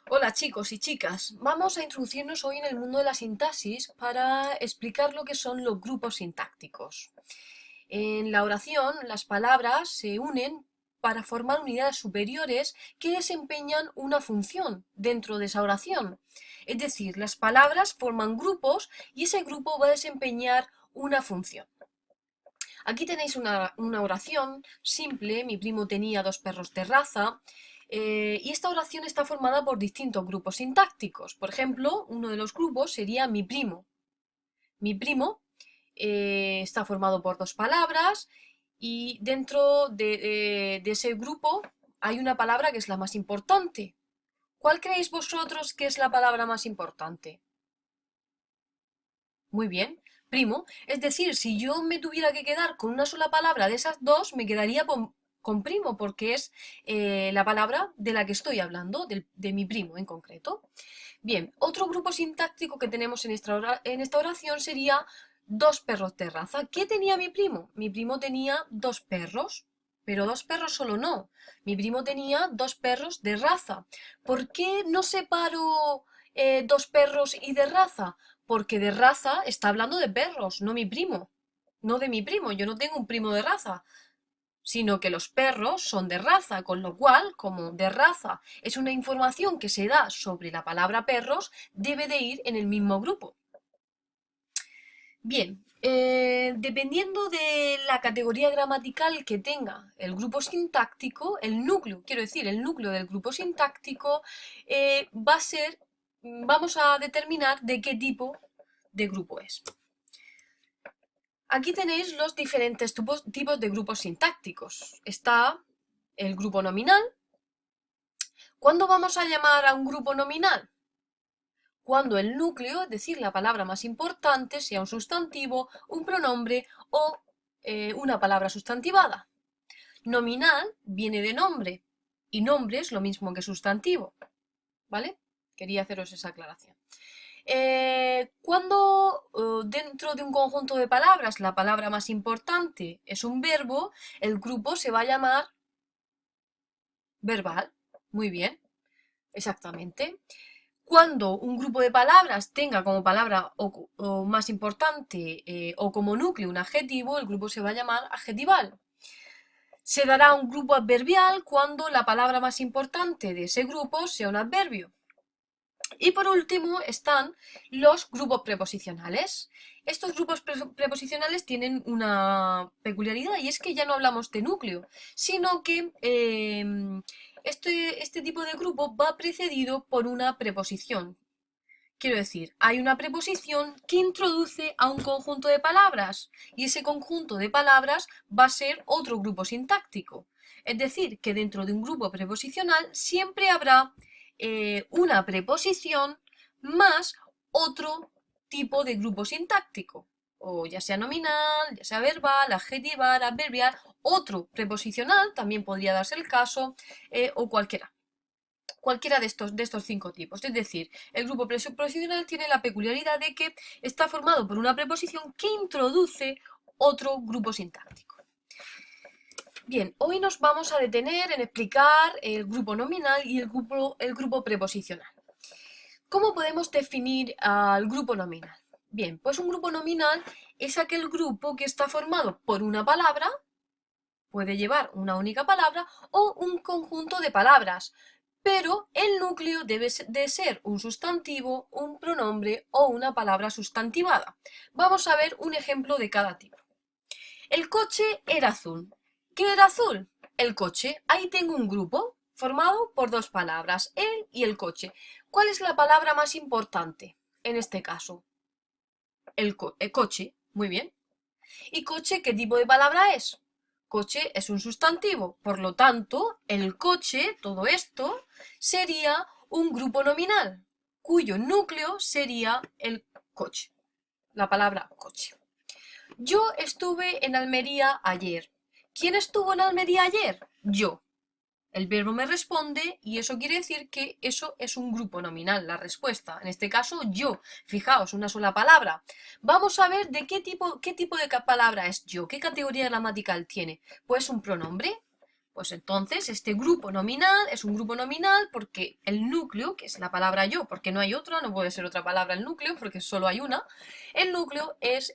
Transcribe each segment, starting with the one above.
Hola chicos y chicas, vamos a introducirnos hoy en el mundo de la sintaxis para explicar lo que son los grupos sintácticos. En la oración, las palabras se unen para formar unidades superiores que desempeñan una función dentro de esa oración. Es decir, las palabras forman grupos y ese grupo va a desempeñar una función. Aquí tenéis una oración simple, mi primo tenía dos perros de raza, y esta oración está formada por distintos grupos sintácticos. Por ejemplo, uno de los grupos sería mi primo. Mi primo está formado por dos palabras y dentro de ese grupo hay una palabra que es la más importante. ¿Cuál creéis vosotros que es la palabra más importante? Muy bien, primo. Es decir, si yo me tuviera que quedar con una sola palabra de esas dos, me quedaría con primo, porque es la palabra de la que estoy hablando, de mi primo en concreto. Bien, otro grupo sintáctico que tenemos en esta oración sería dos perros de raza. ¿Qué tenía mi primo? Mi primo tenía dos perros, pero dos perros solo no. Mi primo tenía dos perros de raza. ¿Por qué no separo dos perros y de raza? Porque de raza está hablando de perros, no mi primo. No de mi primo, yo no tengo un primo de raza, sino que los perros son de raza, con lo cual, como de raza es una información que se da sobre la palabra perros, debe de ir en el mismo grupo. Bien, dependiendo de la categoría gramatical que tenga el grupo sintáctico, el núcleo, quiero decir, el núcleo del grupo sintáctico, va a ser, vamos a determinar de qué tipo de grupo es. Aquí tenéis los diferentes tipos de grupos sintácticos. Está el grupo nominal. ¿Cuándo vamos a llamar a un grupo nominal? Cuando el núcleo, es decir, la palabra más importante, sea un sustantivo, un pronombre o una palabra sustantivada. Nominal viene de nombre y nombre es lo mismo que sustantivo. ¿Vale? Quería haceros esa aclaración. Cuando dentro de un conjunto de palabras la palabra más importante es un verbo, el grupo se va a llamar verbal. Muy bien, exactamente. Cuando un grupo de palabras tenga como palabra o más importante o como núcleo un adjetivo, el grupo se va a llamar adjetival. Se dará un grupo adverbial cuando la palabra más importante de ese grupo sea un adverbio. Y por último están los grupos preposicionales. Estos grupos preposicionales tienen una peculiaridad y es que ya no hablamos de núcleo, sino que este tipo de grupo va precedido por una preposición. Quiero decir, hay una preposición que introduce a un conjunto de palabras y ese conjunto de palabras va a ser otro grupo sintáctico. Es decir, que dentro de un grupo preposicional siempre habrá una preposición más otro tipo de grupo sintáctico, o ya sea nominal, ya sea verbal, adjetival, adverbial, otro preposicional, también podría darse el caso, o cualquiera de estos cinco tipos. Es decir, el grupo preposicional tiene la peculiaridad de que está formado por una preposición que introduce otro grupo sintáctico. Bien, hoy nos vamos a detener en explicar el grupo nominal y el grupo preposicional. ¿Cómo podemos definir al grupo nominal? Bien, pues un grupo nominal es aquel grupo que está formado por una palabra, puede llevar una única palabra o un conjunto de palabras, pero el núcleo debe de ser un sustantivo, un pronombre o una palabra sustantivada. Vamos a ver un ejemplo de cada tipo. El coche era azul. ¿Qué era azul? El coche. Ahí tengo un grupo formado por dos palabras, él y el coche. ¿Cuál es la palabra más importante en este caso? El coche. Muy bien. ¿Y coche qué tipo de palabra es? Coche es un sustantivo, por lo tanto, el coche, todo esto, sería un grupo nominal, cuyo núcleo sería el coche, la palabra coche. Yo estuve en Almería ayer. ¿Quién estuvo en Almería ayer? Yo. El verbo me responde y eso quiere decir que eso es un grupo nominal, la respuesta. En este caso, yo. Fijaos, una sola palabra. Vamos a ver de qué tipo de palabra es yo, qué categoría gramatical tiene. Pues un pronombre. Pues entonces este grupo nominal es un grupo nominal porque el núcleo, que es la palabra yo, porque no hay otra, no puede ser otra palabra el núcleo, porque solo hay una, el núcleo es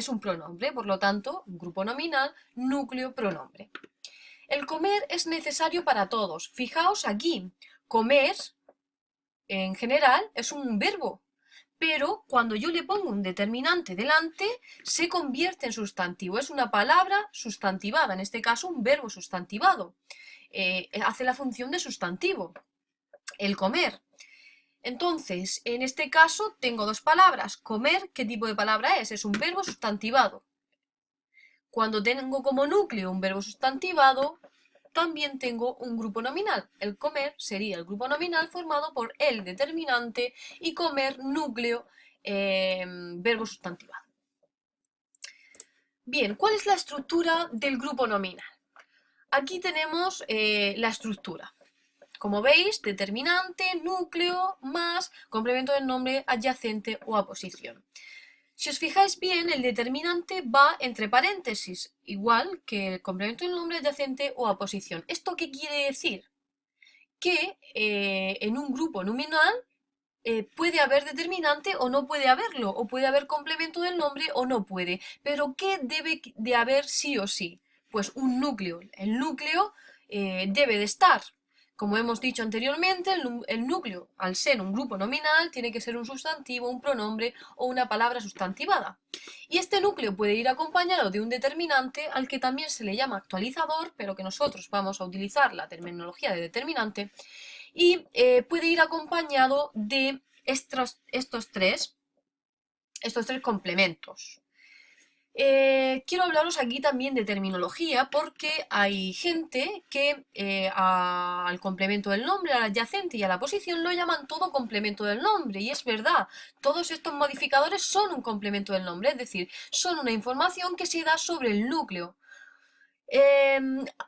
un pronombre, por lo tanto, un grupo nominal, núcleo, pronombre. El comer es necesario para todos. Fijaos aquí, comer en general es un verbo, pero cuando yo le pongo un determinante delante, se convierte en sustantivo. Es una palabra sustantivada, en este caso un verbo sustantivado. Hace la función de sustantivo, el comer. Entonces, en este caso tengo dos palabras. Comer, ¿qué tipo de palabra es? Es un verbo sustantivado. Cuando tengo como núcleo un verbo sustantivado, también tengo un grupo nominal. El comer sería el grupo nominal formado por el determinante y comer núcleo, verbo sustantivado. Bien, ¿cuál es la estructura del grupo nominal? Aquí tenemos la estructura. Como veis, determinante, núcleo, más, complemento del nombre, adyacente o aposición. Si os fijáis bien, el determinante va entre paréntesis, igual que el complemento del nombre, adyacente o aposición. ¿Esto qué quiere decir? Que en un grupo nominal puede haber determinante o no puede haberlo, o puede haber complemento del nombre o no puede. Pero ¿qué debe de haber sí o sí? Pues un núcleo. El núcleo debe de estar. Como hemos dicho anteriormente, el núcleo, al ser un grupo nominal, tiene que ser un sustantivo, un pronombre o una palabra sustantivada. Y este núcleo puede ir acompañado de un determinante al que también se le llama actualizador, pero que nosotros vamos a utilizar la terminología de determinante, y puede ir acompañado de estos tres complementos. Quiero hablaros aquí también de terminología porque hay gente que al complemento del nombre, al adyacente y a la posición lo llaman todo complemento del nombre, y es verdad, todos estos modificadores son un complemento del nombre, es decir, son una información que se da sobre el núcleo.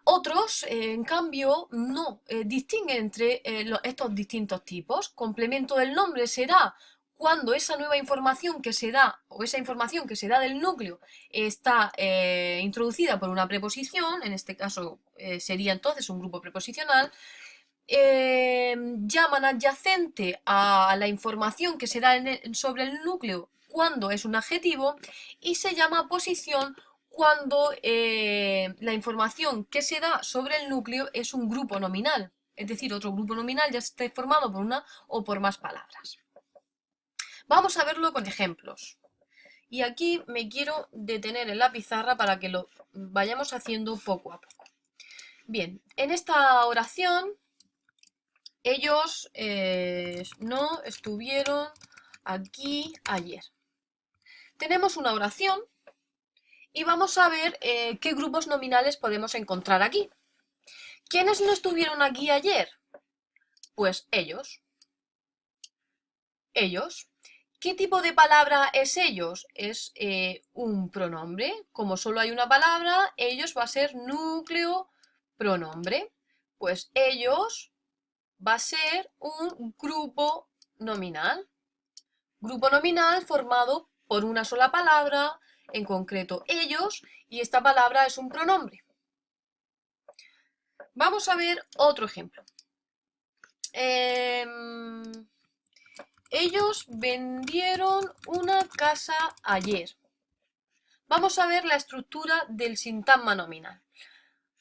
Otros, en cambio, no distinguen entre estos distintos tipos. Complemento del nombre será cuando esa nueva información que se da, o esa información que se da del núcleo, está introducida por una preposición, en este caso sería entonces un grupo preposicional. Llaman adyacente a la información que se da sobre el núcleo cuando es un adjetivo, y se llama posición cuando la información que se da sobre el núcleo es un grupo nominal, es decir, otro grupo nominal ya esté formado por una o por más palabras. Vamos a verlo con ejemplos. Y aquí me quiero detener en la pizarra para que lo vayamos haciendo poco a poco. Bien, en esta oración, ellos no estuvieron aquí ayer. Tenemos una oración y vamos a ver qué grupos nominales podemos encontrar aquí. ¿Quiénes no estuvieron aquí ayer? Pues ellos. Ellos. ¿Qué tipo de palabra es ellos? Es un pronombre. Como solo hay una palabra, ellos va a ser núcleo pronombre. Pues ellos va a ser un grupo nominal. Grupo nominal formado por una sola palabra, en concreto ellos, y esta palabra es un pronombre. Vamos a ver otro ejemplo. Ellos vendieron una casa ayer. Vamos a ver la estructura del sintagma nominal.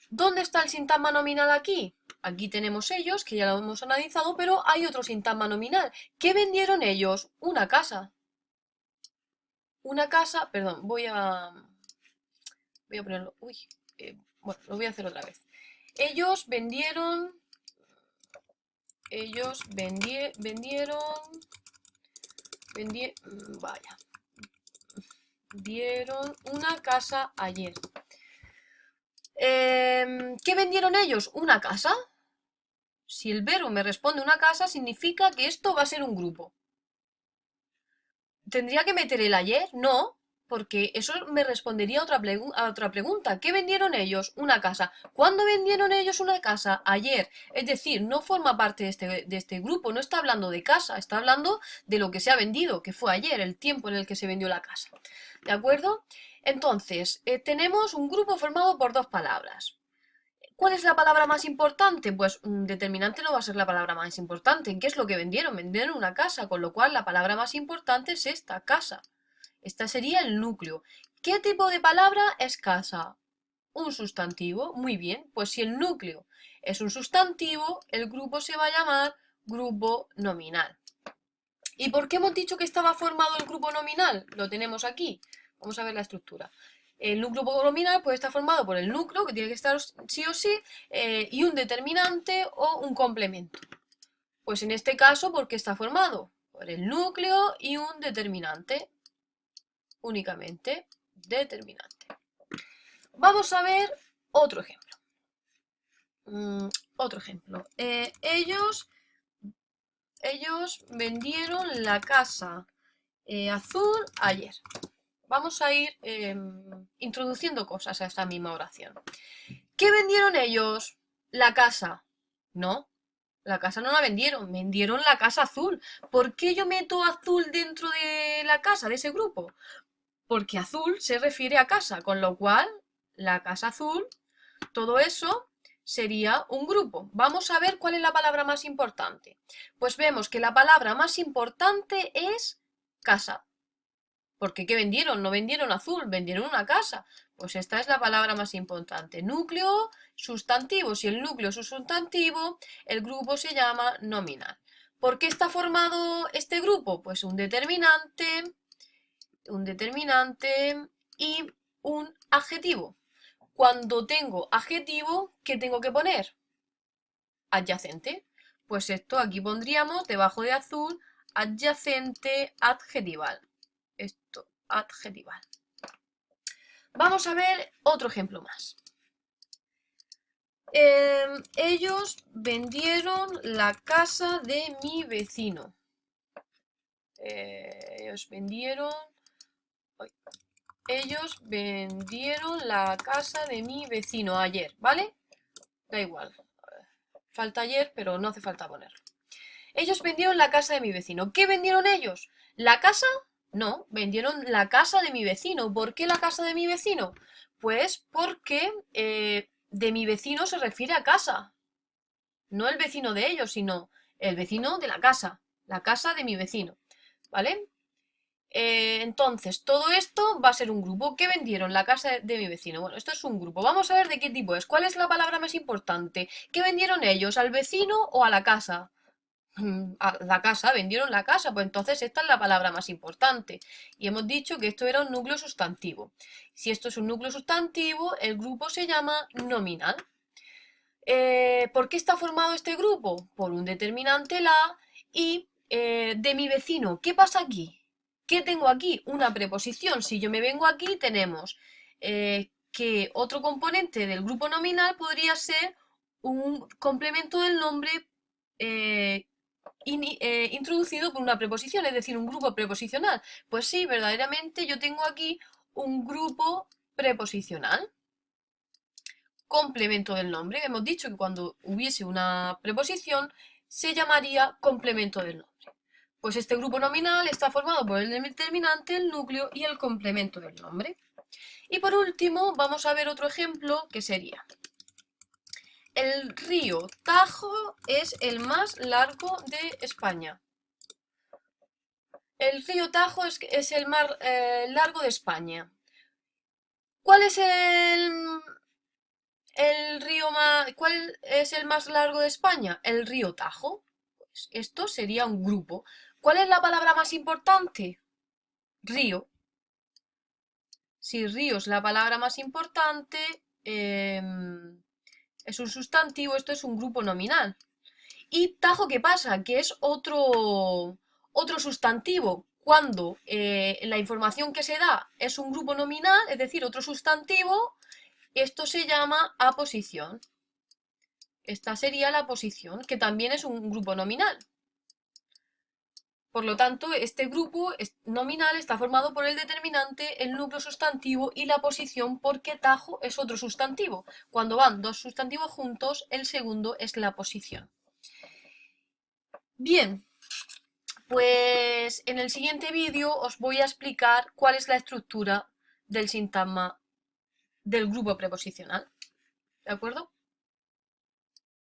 ¿Dónde está el sintagma nominal aquí? Aquí tenemos ellos, que ya lo hemos analizado, pero hay otro sintagma nominal. ¿Qué vendieron ellos? Una casa. Una casa, perdón, voy a ponerlo, bueno, lo voy a hacer otra vez. Ellos vendieron una casa ayer. ¿Qué vendieron ellos? Una casa. Si el verbo me responde una casa, significa que esto va a ser un grupo. ¿Tendría que meter el ayer? No, porque eso me respondería a otra pregunta. ¿Qué vendieron ellos? Una casa. ¿Cuándo vendieron ellos una casa? Ayer. Es decir, no forma parte de este grupo, no está hablando de casa, está hablando de lo que se ha vendido, que fue ayer, el tiempo en el que se vendió la casa. ¿De acuerdo? Entonces, tenemos un grupo formado por dos palabras. ¿Cuál es la palabra más importante? Pues un determinante no va a ser la palabra más importante. ¿Qué es lo que vendieron? Vendieron una casa, con lo cual la palabra más importante es esta, casa. Esta sería el núcleo. ¿Qué tipo de palabra es casa? Un sustantivo. Muy bien, pues si el núcleo es un sustantivo, el grupo se va a llamar grupo nominal. ¿Y por qué hemos dicho que estaba formado el grupo nominal? Lo tenemos aquí. Vamos a ver la estructura. El núcleo nominal puede estar formado por el núcleo, que tiene que estar sí o sí, y un determinante o un complemento. Pues en este caso, ¿por qué está formado? Por el núcleo y un determinante. Únicamente determinante. Vamos a ver otro ejemplo. Otro ejemplo. Ellos vendieron la casa azul ayer. Vamos a ir introduciendo cosas a esta misma oración. ¿Qué vendieron ellos? La casa. No, la casa no la vendieron, vendieron la casa azul. ¿Por qué yo meto azul dentro de la casa, de ese grupo? Porque azul se refiere a casa, con lo cual la casa azul, todo eso sería un grupo. Vamos a ver cuál es la palabra más importante. Pues vemos que la palabra más importante es casa. Porque ¿qué vendieron? No vendieron azul, vendieron una casa. Pues esta es la palabra más importante. Núcleo, sustantivo. Si el núcleo es un sustantivo, el grupo se llama nominal. ¿Por qué está formado este grupo? Pues un determinante y un adjetivo. Cuando tengo adjetivo, ¿qué tengo que poner? Adyacente. Pues esto aquí pondríamos debajo de azul, adyacente adjetival. Esto, adjetival. Vamos a ver otro ejemplo más. Ellos vendieron la casa de mi vecino. Ellos vendieron la casa de mi vecino ayer, ¿vale? Da igual. Falta ayer, pero no hace falta ponerlo. Ellos vendieron la casa de mi vecino. ¿Qué vendieron ellos? ¿La casa? No, vendieron la casa de mi vecino. ¿Por qué la casa de mi vecino? Pues porque de mi vecino se refiere a casa. No el vecino de ellos, sino el vecino de la casa de mi vecino. ¿Vale? Entonces, todo esto va a ser un grupo. ¿Qué vendieron? La casa de mi vecino. Bueno, esto es un grupo. Vamos a ver de qué tipo es. ¿Cuál es la palabra más importante? ¿Qué vendieron ellos? ¿Al vecino o a la casa? A la casa, vendieron la casa, pues entonces esta es la palabra más importante. Y hemos dicho que esto era un núcleo sustantivo. Si esto es un núcleo sustantivo, el grupo se llama nominal. ¿Por qué está formado este grupo? Por un determinante la y de mi vecino. ¿Qué pasa aquí? ¿Qué tengo aquí? Una preposición. Si yo me vengo aquí, tenemos que otro componente del grupo nominal podría ser un complemento del nombre introducido por una preposición, es decir, un grupo preposicional. Pues sí, verdaderamente yo tengo aquí un grupo preposicional. Complemento del nombre. Hemos dicho que cuando hubiese una preposición se llamaría complemento del nombre. Pues este grupo nominal está formado por el determinante, el núcleo y el complemento del nombre. Y por último vamos a ver otro ejemplo que sería: el río Tajo es el más largo de España. El río Tajo es el más largo de España. ¿Cuál es ¿Cuál es el más largo de España? El río Tajo. Pues esto sería un grupo. ¿Cuál es la palabra más importante? Río. Si río es la palabra más importante, es un sustantivo, esto es un grupo nominal. ¿Y Tajo qué pasa? Que es otro sustantivo. Cuando la información que se da es un grupo nominal, es decir, otro sustantivo, esto se llama aposición. Esta sería la posición, que también es un grupo nominal. Por lo tanto, este grupo nominal está formado por el determinante, el núcleo sustantivo y la posición, porque Tajo es otro sustantivo. Cuando van dos sustantivos juntos, el segundo es la posición. Bien, pues en el siguiente vídeo os voy a explicar cuál es la estructura del sintagma del grupo preposicional. ¿De acuerdo?